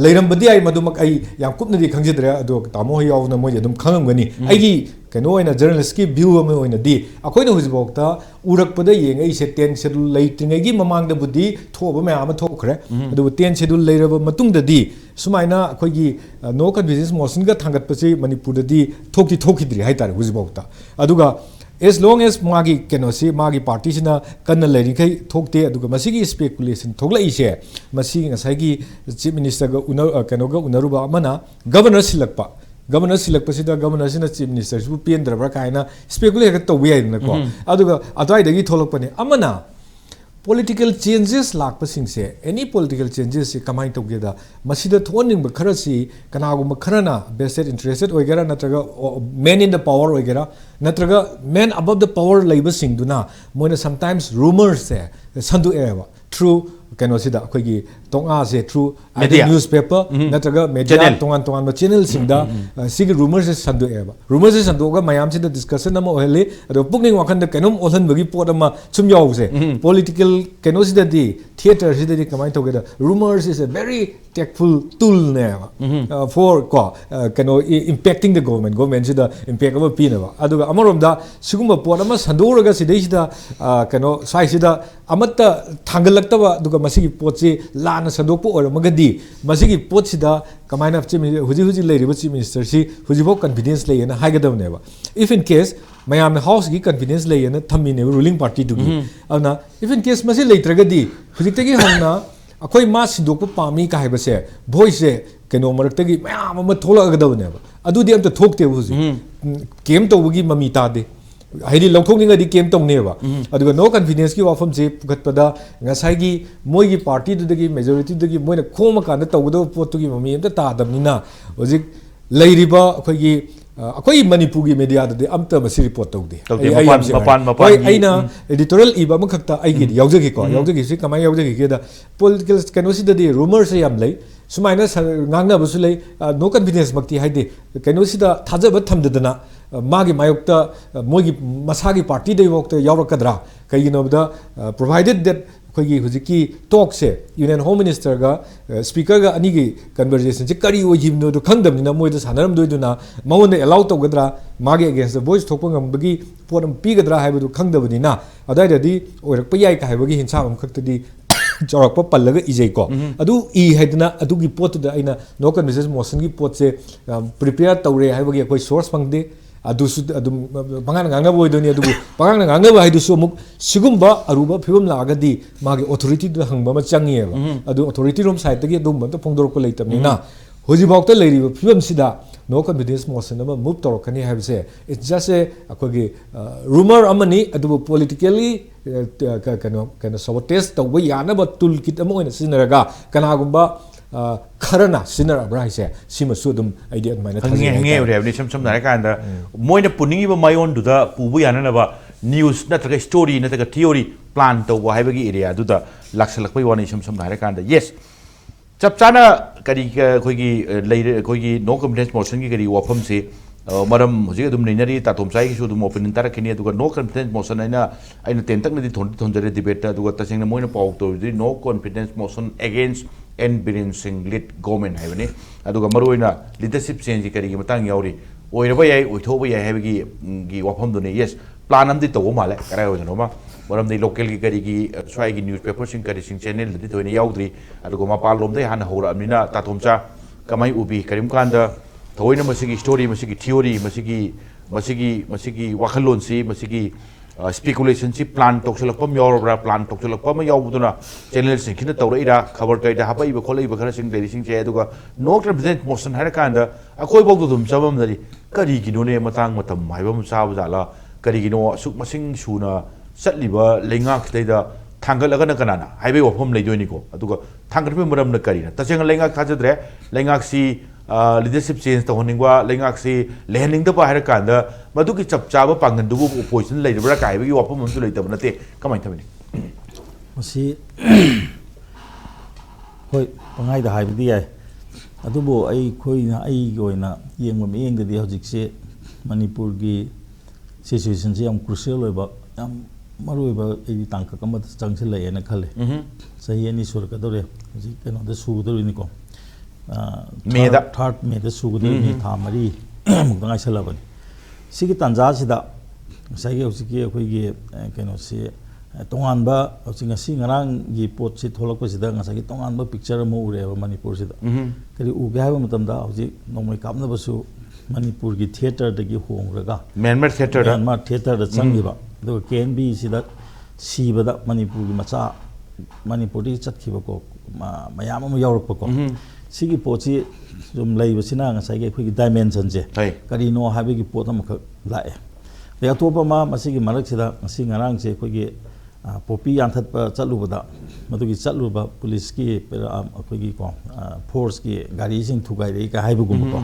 leirambadi ai madu mak ai yam kupna di khangjidra adu tamo yawna moi adum khangamgani ai gi kano oina journalist ki view ama oina di akoina hujibokta urakpada yeng ai se 10 schedule leitingai gi mamang da budi thoba ma ama thokre adu 10 schedule leiraba matung da di sumaina akoi gi no confidence motion ga thangat pasi manipur da di thokidri hai tar hujibokta aduga as long as magi keno si magi party sina kanna leri kai thokte aduga masigi speculation thokla ise masigi ngasai gi chief minister ga unaruba amana governor silakpa governor silakpasida governor sina chief minister su pendra kaina speculate to we na ko aduga adai dagi tholokpani amana political changes lakpasing se any political changes se kamai togeda masida thoning ba khara si kanagum kharana vested interested oigera natraga men in the power oigera natraga men above the power labor sing duna moina sometimes rumors se sandu eva through ꯀꯩꯅꯣꯁꯤꯗ ꯑꯩꯈꯣꯏꯒꯤ ꯇꯣꯉꯥꯁꯦ through Media. Newspaper ꯅꯠꯇ꯭ꯔꯒ media Channel. ꯇꯣꯉꯥꯟ ꯇꯣꯉꯥꯟꯕ ꯆꯦꯅꯦꯜꯁꯤꯡꯗ ꯁꯤꯒꯤ ꯔꯨꯃꯔꯁꯦ ꯁꯟꯗꯣꯛꯑꯦꯕ ꯔꯨꯃꯔꯁꯦ ꯁꯟꯗꯣꯛꯑꯒ ꯃꯌꯥꯝꯁꯤꯗ discussion ꯑꯃ ꯑꯣꯏꯍꯜꯂꯤ ꯑꯗꯣ ꯄꯨꯛꯅꯤꯡ ꯋꯥꯈꯟꯗ ꯀꯩꯅꯣꯝ ꯑꯣꯜꯍꯟꯕꯒꯤ ꯄꯣꯠ ꯑꯃ ꯁꯨꯝ ꯌꯥꯎꯕꯁꯦ ꯄꯣꯂꯤꯇꯤꯀꯦꯜ ꯀꯩꯅꯣꯁꯤꯗꯗꯤ ꯊꯤꯌꯦꯇꯔꯁꯤꯗꯗꯤ ꯀꯃꯥꯏꯅ ꯇꯧꯒꯦꯗ ꯔꯨꯃꯔꯁ ꯏꯁ ꯑꯦ ꯚꯦꯔꯤ ꯇꯦꯛꯐꯨꯜ ꯇꯨꯜꯅꯦꯕ ꯐꯣꯔ ꯀꯣ ꯀꯩꯅꯣ ꯏꯝꯄꯦꯛꯇꯤꯡ ꯗ ꯒꯣꯚꯔꯟꯃꯦꯟꯁꯤꯗ ꯏꯝꯄꯦꯛ ꯑꯃ ꯄꯤꯅꯕ ꯑꯗꯨꯒ ꯑꯃꯔꯣꯝꯗ ꯁꯤꯒꯨꯝꯕ ꯄꯣꯠ ꯑꯃ ꯁꯟꯗꯣꯛꯎꯔꯒ ꯁꯤꯗꯩꯁꯤꯗ ꯀꯩꯅꯣ ꯁ꯭ꯋꯥꯏꯁꯤꯗ ꯑꯃꯠꯇ ꯊꯥꯡꯒꯠꯂꯛꯇꯕ ꯑꯗꯨꯒ ꯃꯁꯤꯒꯤ ꯄꯣꯠꯁꯤ ꯂꯥꯟꯅ ꯁꯟꯗꯣꯛꯄ ꯑꯣꯏꯔꯝꯃꯒꯗꯤ ꯃꯁꯤꯒꯤ ꯄꯣꯠꯁꯤꯗ ꯀꯃꯥꯏꯅ ꯍꯧꯖꯤꯛ ꯂꯩꯔꯤꯕ ꯆꯤꯐ ꯃꯤꯅꯤꯁꯇꯔꯁꯤ ꯍꯧꯖꯤꯛꯐꯥꯎ ꯀꯟꯐꯤꯗꯦꯟꯁ ꯂꯩꯌꯦꯅ ꯍꯥꯏꯒꯗꯕꯅꯦꯕ ꯏꯐ ꯏꯟ ꯀꯦꯁ ꯃꯌꯥꯝꯅ ꯍꯥꯎꯁꯀꯤ ꯀꯟꯐꯤꯗꯦꯟꯁ ꯂꯩꯌꯦꯅ ꯊꯝꯃꯤꯅꯦꯕ ꯔꯨꯂꯤꯡ ꯄꯥꯔꯇꯤꯗꯨꯒꯤ ꯑꯗꯨꯅ ꯏꯐ ꯏꯟ ꯀꯦꯁ ꯃꯁꯤ ꯂꯩꯇ꯭ꯔꯒꯗꯤ ꯍꯧꯖꯤꯛꯇꯒꯤ ꯍꯧꯅ ꯑꯩꯈꯣꯏ ꯃꯥ ꯁꯤꯟꯗꯣꯛꯄ ꯄꯥꯝꯃꯤ ꯀ ꯍꯥꯏꯕꯁꯦ ꯚꯣꯏꯁꯁꯦ ꯀꯩꯅꯣ ꯃꯔꯛꯇꯒꯤ ꯃꯌꯥꯝ ꯑꯃ ꯊꯣꯛꯂꯛꯑꯒꯗꯕꯅꯦꯕ ꯑꯗꯨꯗꯤ ꯑꯝꯇ ꯊꯣꯛꯇꯦꯕ ꯍꯧꯖꯤꯛ ꯀꯦꯝ ꯇꯧꯕꯒꯤ ꯃꯃꯤ ꯇꯥꯗꯦ ꯍꯥꯏꯗꯤ ꯂꯧꯊꯣꯛꯅꯤꯡꯉꯗꯤ ꯀꯦꯝ ꯇꯧꯅꯦꯕ ꯑꯗꯨꯒ ꯅꯣ ꯀꯟꯐꯤꯗꯦꯟꯁꯀꯤ ꯋꯥꯐꯝꯁꯦ ꯄꯨꯈꯠꯄꯗ ꯉꯁꯥꯏꯒꯤ ꯃꯣꯏꯒꯤ ꯄꯥꯔꯇꯤꯗꯨꯗꯒꯤ ꯃꯦꯖꯣꯔꯤꯇꯤꯗꯨꯗꯒꯤ ꯃꯣꯏꯅ ꯈꯣꯝꯃꯀꯥꯟꯗ ꯇꯧꯒꯗꯕ ꯄꯣꯠꯇꯨꯒꯤ ꯃꯃꯤ ꯑꯝꯇ ꯇꯥꯗꯕꯅꯤꯅ ꯍꯧꯖꯤꯛ ꯂꯩꯔꯤꯕ ꯑꯩꯈꯣꯏ ꯃꯅꯤꯄꯨꯔꯒꯤ ꯃꯦꯗꯤꯌꯥꯗꯗꯤ ꯑꯝꯇ ꯃꯁꯤ ꯔꯤꯄꯣꯔꯠ ꯇꯧꯗꯦ ꯍꯣꯏ ꯑꯩꯅ एडिटोरियल इबा अमखक्ता अꯩꯒꯤꯗꯤ यावजगिको यावजगिसि कमाय यावजगिकेदा पॉलिटिकल कैनोसिददि रूमर्स याम लई सुमाइना ngangnabsu lei no confidence makti haide कैनोसिदा थाजब थमददना मागी मायोक्ता मोगी मसागी पार्टी दे वक्त यावरकदरा कयिनोबदा प्रोवाइडेड दैट अखोगी हुजिकी टॉक से यूनियन होम मिनिस्टर गा स्पीकर गा अनिगी कन्वर्सेशन से करी ओजिबनो दो खंगदमनिना मोइदा सानरम दोइदुना मवने अलाउ तौगदरा मागे अगेंस्ट द वॉइस थोप ngambagi पोरम पीगदरा हाइबदु खंगदबनिना अदाइददि ओरकप याइ का हाइबगी हिंसा अमखक्तदि चौरक्प पल्लगा इजेको अदु इ हाइदना अदुगी पोतुदा आइना नो कन्विंस मोशन की पोत से प्रिपेयर तौरे हाइबगी अखोई सोर्स फंगदे अदुसु अदुम बंगान गांगा बोइदोनी अदुबु बंगान गांगा बाइदुसु मुक सिगुम्बा अरुबा फिबम लागदी मागे अथॉरिटी दु हंगबा म चंगिएबा अदु अथॉरिटी रोम साइड तगी अदुम बंत फोंदोरको लेतमनिना होजिबाउक्ता लेरिबा फिबम सिदा नो कॉन्फिडेंस मोशन अमा मूव तौरकनी हाइबसे इट्स जस्ट ए अखोगी रूमर अमनी अदुबु पॉलिटिकली कनो सबोटेज तौबा यानबा टूल किट अमा ओइना सिनरगा कनागुम्बा खरना सिनरबरा हाइसे सिमसु अदुम आइडिया माइना हंगे रेवनी सम नारे कांदा मोइना पुनिंगिबा मायोन दुदा पुबु याननबा न्यूज नत्रगा स्टोरी नत्रगा थियोरी प्लान तौबा हाइबगी एरिया दुदा लाक्सलकपै वानी सम नारे कांदा यस चप चाना करी खोगी लेरे खोगी नो कॉन्फिडेंस मोशन की करी वाफम से मरम हुजे अदुम नैनरी ता तोमचाई की सुदुम ओपिनियन तारखिनी अदुगा नो कॉन्फिडेंस मोशन आइना टेंतक नदी थोंजरे डिबेट अदुगा तसेंग मोइना पाउ तौदि no confidence motion against N Biren Singh lead government हाइबने अदुगा मरोइना लीडरशिप चेंज की करी मतंग यावरी ओइरबा याइ ओइथोबा याइ हाइबगी वाफम दुने यस प्लान अमदि तौबो माले कराय ओजनोमा मरमदि लोकल की करी की स्वाई की न्यूज़पेपर सिंग करी सिंग चैनल दि थोइना याउद्री अदुगा मपाल लोमदे हाना होरामिना तातोमचा कमाई उबी करीम कांदा थोइना मसिगी स्टोरी मसिगी थियोरी मसिगी वाखलोनसी मसिगी स्पेकुलेशन सी प्लान तोक्सलकपम यावरब्रा प्लान तोक्सलकपम यावबुदुना चैनल सिंग खिना तौरइरा खबर कइदा हाबइबा खोलइबा खरा सिंग लेरि सिंग चे अदुगा नो कॉन्फिडेंस मोशन हारा कांदा अखोइ बौदु दुम चबमदरि करिगिनोने मतंग मतम हाइबम साब जाला करिगिनो सुक मसिंग सुना चटलिबा लेंगाखदैदा थांगलगना कनाना हाइबे वफम लेदोइनिको अदुगा थांगलबे मरमना करिना तसेंग लेंगाक थाजद्रे लेंगाकसी लीडरशिप चेंज तौहनिंगवा लेंगाकसी लेहनिंगदबा हारा कांदा मदुगी चपचाबा पांगनदुबु ओपोजिशन लेरबरा काइबगी वफम हमसु लेतब नते कमाइ थमिनि मसी होय पंगाइदा हाइबदी याय अदुबो आई खोइना आई गोइना येंगम येंगददी हजिकसे मणिपुर की सिचुएशन से हम क्रुशियल होइबा हम मरुइबा एदी तांका कम चंगसिलयेना खले सही एनी सुरकदोरे हजिक केनोदा सुगदोरिनिको मेदा थर्ड मेदा सुगदोरिनि था मरी मुक्तंगाइ सलाबनि सिगी तंजासिदा सही हजिकी अखोइगी केनोसे तोंगानबा हजिक सी ngaraंगी पोटसि थोलकपसिदा ngसागी तोंगानबा पिक्चर म उरेबा मणिपुर सिदा करी उगे हाबा मतमदा हजिक नोंमै कापनबसु मणिपुर की थिएटर दगी होंगरगा म्यांमार थिएटर द चंगिबा दो केएनबी सिदा सीबदा मणिपुर की मचा मणिपुर दी चतखिबको मयाम म यावरपको सिगी पोची जुम लैबसिना ngसागी अखोगी डाइमेंशन जे करिनो हाबेगी पोत अमख लाए दे अतोपा मा मसिगी मरकसिदा ngasi ngarang जे अखोगी पोपी यानथतपा चलुबदा मदुगी चलुबा पुलिस की अखोगी को फोर्स की गाड़ी सिंग थुगाइ रे का हाइबगुमको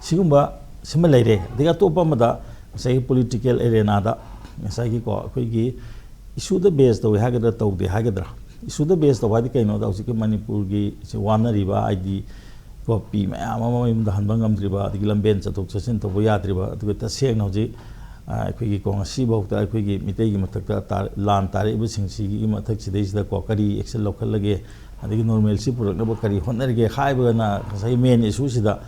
सिगुम्बा सिम लेरे दे अतोपा मदा ngसागी पॉलिटिकल एरेना दा ngसागी को अखोगी इशू द बेस तो हागदा तौदे हागदा ꯏꯁꯨꯗ ꯕꯦꯁ ꯇꯧꯕ ꯍꯥꯏꯗꯤ ꯀꯩꯅꯣꯗ ꯍꯧꯖꯤꯛꯀꯤ ꯃꯅꯤꯄꯨꯔꯒꯤ ꯋꯥꯅꯔꯤꯕ ꯍꯥꯏꯗꯤ ꯄꯤ ꯃꯌꯥꯝ ꯑꯃ ꯃꯌꯨꯝꯗ ꯍꯟꯕ ꯉꯝꯗ꯭ꯔꯤꯕ ꯑꯗꯒꯤ ꯂꯝꯕꯦꯟ ꯆꯠꯊꯣꯛ ꯆꯠꯁꯤꯟ ꯇꯧꯕ ꯌꯥꯗ꯭ꯔꯤꯕ ꯑꯗꯨꯒ ꯇꯁꯦꯡꯅ ꯍꯧꯖꯤꯛ ꯑꯩꯈꯣꯏꯒꯤ ꯉꯁꯤꯐꯥꯎꯗ ꯑꯩꯈꯣꯏꯒꯤ ꯃꯤꯇꯩꯒꯤ ꯃꯊꯛꯇ ꯂꯥꯟ ꯇꯥꯔꯛꯏꯕꯁꯤꯡꯁꯤꯒꯤ ꯃꯊꯛꯁꯤꯗꯩꯁꯤꯗꯀꯣ ꯀꯔꯤ ꯑꯦꯛꯁꯟ ꯂꯧꯈꯠꯂꯒꯦ ꯑꯗꯒꯤ ꯅꯣꯔꯃꯦꯜꯁꯤ ꯄꯨꯔꯛꯅꯕ ꯀꯔꯤ ꯍꯣꯠꯅꯔꯤꯒꯦ ꯍꯥꯏꯕꯅ ꯉꯁꯥꯏꯒꯤ ꯃꯦꯟ ꯏꯁꯨꯁꯤꯗ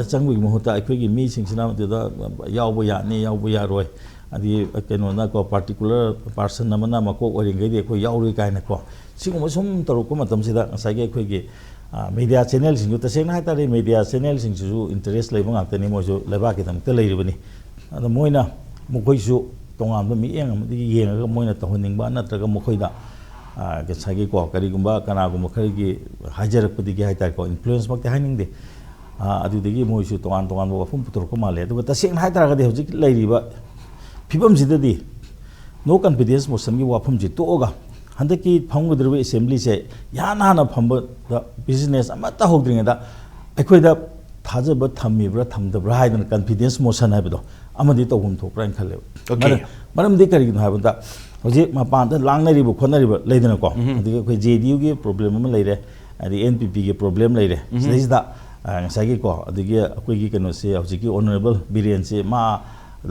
ꯆꯪꯕꯒꯤ ꯃꯍꯨꯠꯇ ꯑꯩꯈꯣꯏꯒꯤ ꯃꯤꯁꯤꯡꯁꯤꯅ ꯃꯗꯨꯗ ꯌꯥꯎꯕ ꯌꯥꯅꯤ ꯌꯥꯎꯕ ꯌꯥꯔꯣꯏ ꯑꯗꯒꯤ ꯀꯩꯅꯣꯅꯀꯣ ꯄꯥꯔꯇꯤꯀꯨꯂꯔ ꯄꯥꯔꯁꯟ ꯑꯃꯅ ꯃꯀꯣꯛ ꯑꯣꯏꯔꯤꯉꯩꯗꯤ ꯑꯩꯈꯣꯏ ꯌꯥꯎꯔꯣꯏ ꯀꯥꯏꯅꯀꯣ ꯁꯤꯒꯨꯝꯕ ꯁꯨꯝ ꯇꯧꯔꯛꯄ ꯃꯇꯝꯁꯤꯗ ꯉꯁꯥꯏꯒꯤ ꯑꯩꯈꯣꯏꯒꯤ ꯃꯦꯗꯤꯌꯥ ꯆꯦꯅꯦꯜꯁꯤꯡꯁꯨ ꯇꯁꯦꯡꯅ ꯍꯥꯏꯇꯥꯔꯦ ꯃꯦꯗꯤꯌꯥ ꯆꯦꯅꯦꯜꯁꯤꯡꯁꯤꯁꯨ ꯏꯟꯇꯔꯦꯁ ꯂꯩꯕ ꯉꯥꯛꯇꯅꯤ ꯃꯣꯏꯁꯨ ꯂꯩꯕꯥꯛꯀꯤꯗꯃꯛꯇ ꯂꯩꯔꯤꯕꯅꯤ ꯑꯗꯣ ꯃꯈꯣꯏꯁꯨ ꯇꯣꯉꯥꯟꯕ ꯃꯤꯠꯌꯦꯡ ꯑꯃꯗꯒꯤ ꯌꯦꯡꯉꯒ ꯃꯣꯏꯅ ꯇꯧꯍꯟꯅꯤꯡꯕ ꯅꯠꯇ꯭ꯔꯒ ꯃꯈꯣꯏꯗ ꯉꯁꯥꯏꯒꯤꯀꯣ ꯀꯔꯤꯒꯨꯝꯕ ꯀꯅꯥꯒꯨꯝꯕ ꯈꯔꯒꯤ ꯍꯥꯏꯖꯔꯛꯄꯗꯒꯤ ꯍꯥꯏꯇꯥꯔꯦꯀꯣ ꯏꯟꯐ꯭ꯂꯨꯌꯦꯟꯁꯃꯛꯇꯤ ꯍꯥꯏꯅꯤꯡꯗꯦ ꯑꯗꯨꯗꯒꯤ ꯃꯣꯏꯁꯨ ꯇꯣꯉꯥꯟꯕ ꯋꯥꯐꯝ ꯄꯨꯊꯣꯔꯛꯄ ꯃꯥꯜꯂꯦ ꯑꯗꯨꯒ ꯇꯁꯦꯡꯅ ꯍꯥꯏꯇꯥꯔꯒꯗꯤ ꯍꯧꯖꯤꯛ ꯂꯩꯔꯤꯕ ꯐꯤꯕꯝꯁꯤꯗꯗꯤ ꯅꯣ ꯀꯟꯐꯤꯗꯦꯟꯁ ꯃꯣꯁꯟꯒꯤ ꯋꯥꯐꯝꯁꯤ ꯇꯣꯛꯑꯒ ꯍꯟꯗꯛꯀꯤ ꯐꯝꯒꯗꯧꯔꯤꯕ ꯑꯦꯁꯦꯝꯕ꯭ꯂꯤꯁꯦ ꯍꯥꯟꯅ ꯐꯝꯕꯗ ꯕꯤꯖꯤꯅꯦꯁ ꯑꯃꯠꯇ ꯍꯧꯗ꯭ꯔꯤꯉꯩꯗ ꯑꯩꯈꯣꯏꯗ ꯊꯥꯖꯕ ꯊꯝꯃꯤꯕ꯭ꯔꯥ ꯊꯝꯗꯕ꯭ꯔꯥ ꯍꯥꯏꯗꯅ ꯀꯟꯐꯤꯗꯦꯟꯁ ꯃꯣꯁꯟ ꯍꯥꯏꯕꯗꯣ ꯑꯃꯗꯤ ꯇꯧꯐꯝ ꯊꯣꯛꯄ꯭ꯔꯥ ꯍꯥꯏꯅ ꯈꯜꯂꯦꯕ ꯃꯔꯝꯗꯤ ꯀꯔꯤꯒꯤꯅꯣ ꯍꯥꯏꯕꯗ ꯍꯧꯖꯤꯛ ꯃꯄꯥꯟꯗ ꯂꯥꯡꯅꯔꯤꯕ ꯈꯣꯠꯅꯔꯤꯕ ꯂꯩꯗꯅꯀꯣ ꯑꯗꯒꯤ ꯑꯩꯈꯣꯏ JDUꯒꯤ ꯄ꯭ꯔꯣꯕ꯭ꯂꯦꯝ ꯑꯃ ꯂꯩꯔꯦ ꯑꯗꯒꯤ NPPꯒꯤ ꯄ꯭ꯔꯣꯕ꯭ꯂꯦꯝ ꯂꯩꯔꯦ ꯁꯤꯗꯩꯁꯤꯗ ꯉꯁꯥꯏꯒꯤꯀꯣ ꯑꯗꯒꯤ ꯑꯩꯈꯣꯏꯒꯤ ꯀꯩꯅꯣꯁꯦ ꯍꯧꯖꯤꯛꯀꯤ ꯑꯣꯅꯔꯦꯕꯜ ꯕꯤꯔꯦꯟꯁꯦ ꯃꯥ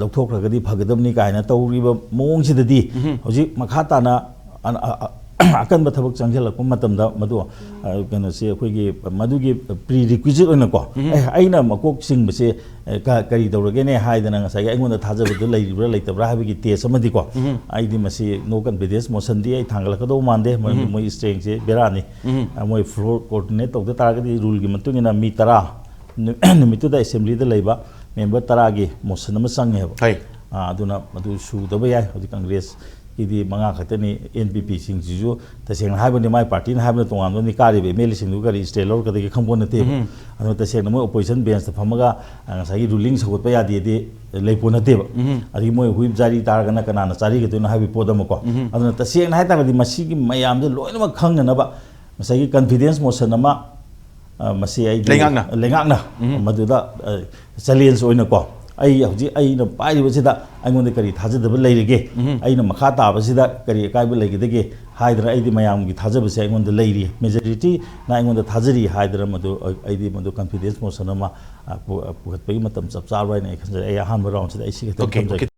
ꯂꯧꯊꯣꯛꯈ꯭ꯔꯒꯗꯤ ꯐꯒꯗꯕꯅꯤ ꯀꯥꯏꯅ ꯇꯧꯔꯤꯕ ꯃꯑꯣꯡꯁꯤꯗꯗꯤ ꯍꯧꯖꯤꯛ ꯃꯈꯥ ꯇꯥꯅ ꯑꯀꯟꯕ ꯊꯕꯛ ꯆꯪꯁꯤꯜꯂꯛꯄ ꯃꯇꯝꯗ ꯃꯗꯨ ꯀꯩꯅꯣꯁꯦ ꯑꯩꯈꯣꯏꯒꯤ ꯃꯗꯨꯒꯤ ꯄ꯭ꯔꯤ ꯔꯤꯀ꯭ꯋꯤꯖꯤꯠ ꯑꯣꯏꯅꯀꯣ ꯑꯩꯅ ꯃꯀꯣꯛ ꯆꯤꯡꯕꯁꯦ ꯀꯔꯤ ꯇꯧꯔꯒꯦꯅꯦ ꯍꯥꯏꯗꯅ ꯉꯁꯥꯏꯒꯤ ꯑꯩꯉꯣꯟꯗ ꯊꯥꯖꯕꯗꯨ ꯂꯩꯔꯤꯕ꯭ꯔꯥ ꯂꯩꯇꯕ꯭ꯔꯥ ꯍꯥꯏꯕꯒꯤ ꯇꯦꯁ ꯑꯃꯗꯤꯀꯣ ꯑꯩꯗꯤ ꯃꯁꯤ ꯅꯣ ꯀꯟꯐꯤꯗꯦꯟꯁ ꯃꯣꯁꯟꯗꯤ ꯑꯩ ꯊꯥꯡꯒꯠꯂꯛꯀꯗꯧꯕ ꯃꯥꯟꯗꯦ ꯃꯔꯝꯗꯤ ꯃꯣꯏ ꯁ꯭ꯇꯔꯦꯡꯁꯦ ꯕꯦꯔꯥꯅꯤ ꯃꯣꯏ ꯐ꯭ꯂꯣꯔ ꯀꯣꯑꯣꯔꯗꯤꯅꯦꯠ ꯇꯧꯗ ꯇꯥꯔꯒꯗꯤ ꯔꯨꯜꯒꯤ ꯃꯇꯨꯡ ꯏꯟꯅ ꯃꯤ 10 ꯅꯨꯃꯤꯠꯇꯨꯗ ꯑꯦꯁꯦꯝꯕ꯭ꯂꯤꯗ ꯂꯩꯕ ꯃꯦꯝꯕꯔ 10ꯒꯤ ꯃꯣꯁꯟ ꯑꯃ ꯆꯪꯉꯦꯕ ꯑꯗꯨꯅ ꯃꯗꯨ ꯁꯨꯗꯕ ꯌꯥꯏ ꯍꯧꯖꯤꯛ ꯀꯪꯒ꯭ꯔꯦꯁꯀꯤꯗꯤ 5 ꯈꯛꯇꯅꯤ NPP ꯁꯤꯡꯁꯤꯁꯨ ꯇꯁꯦꯡꯅ ꯍꯥꯏꯕꯅꯤ ꯃꯥꯏ ꯄꯥꯔꯇꯤꯅ ꯍꯥꯏꯕꯅ ꯇꯣꯉꯥꯟꯕꯅꯤ ꯀꯥꯔꯤꯕ MLA ꯁꯤꯡꯗꯨ ꯀꯔꯤ ꯁ꯭ꯇꯦꯠ ꯂꯧꯔꯛꯀꯗꯒꯦ ꯈꯪꯄꯣꯠ ꯅꯠꯇꯦꯕ ꯑꯗꯨꯅ ꯇꯁꯦꯡꯅ ꯃꯣꯏ ꯑꯣꯄꯣꯖꯤꯁꯟ ꯕꯦꯟꯁꯇ ꯐꯝꯃꯒ ꯉꯁꯥꯏꯒꯤ ꯔꯨꯂꯤꯡ ꯁꯧꯒꯠꯄ ꯌꯥꯗꯦꯗꯤ ꯂꯩꯄꯣꯠ ꯅꯠꯇꯦꯕ ꯑꯗꯒꯤ ꯃꯣꯏ ꯍꯨꯏꯞ ꯖꯥꯔꯤ ꯇꯥꯔꯒꯅ ꯀꯅꯥꯅ ꯆꯥꯔꯤꯒꯗꯣꯏꯅꯣ ꯍꯥꯏꯕꯒꯤ ꯄꯣꯠ ꯑꯃꯀꯣ ꯑꯗꯨꯅ ꯇꯁꯦꯡꯅ ꯍꯥꯏꯇꯥꯔꯒꯗꯤ ꯃꯁꯤꯒꯤ ꯃꯌꯥꯝꯁꯦ ꯂꯣꯏꯅꯃꯛ ꯈꯪꯅꯅꯕ ꯉꯁꯥꯏꯒꯤ ꯀꯟꯐꯤꯗꯦꯟꯁ ꯃꯣꯁꯟ ꯑꯃ ꯃꯁꯤ ꯑꯩ ꯂꯩꯉꯥꯛꯅ ꯃꯗꯨꯗ ꯆꯦꯂꯦꯟꯖ ꯑꯣꯏꯅꯀꯣ ꯑꯩ ꯍꯧꯖꯤꯛ ꯑꯩꯅ ꯄꯥꯏꯔꯤꯕꯁꯤꯗ ꯑꯩꯉꯣꯟꯗ ꯀꯔꯤ ꯊꯥꯖꯗꯕ ꯂꯩꯔꯤꯒꯦ ꯑꯩꯅ ꯃꯈꯥ ꯇꯥꯕꯁꯤꯗ ꯀꯔꯤ ꯑꯀꯥꯏꯕ ꯂꯩꯒꯗꯒꯦ ꯍꯥꯏꯗꯅ ꯑꯩꯗꯤ ꯃꯌꯥꯝꯒꯤ ꯊꯥꯖꯕꯁꯦ ꯑꯩꯉꯣꯟꯗ ꯂꯩꯔꯤ ꯃꯦꯖꯣꯔꯤꯇꯤꯅ ꯑꯩꯉꯣꯟꯗ ꯊꯥꯖꯔꯤ ꯍꯥꯏꯗꯅ ꯑꯩꯗꯤ ꯃꯗꯨ ꯀꯟꯐꯤꯗꯦꯟꯁ ꯃꯣꯁꯟ ꯑꯃ ꯄꯨꯈꯠꯄꯒꯤ ꯃꯇꯝ ꯆꯞ ꯆꯥꯕ꯭ꯔꯥ ꯍꯥꯏꯅ ꯑꯩ ꯈꯟꯖꯩ ꯑꯩ ꯑꯍꯥꯟꯕ ꯔꯥꯎꯟꯁꯤꯗ ꯑꯩ ꯁꯤ ꯈꯛꯇꯪ ꯊꯝꯖꯒꯦ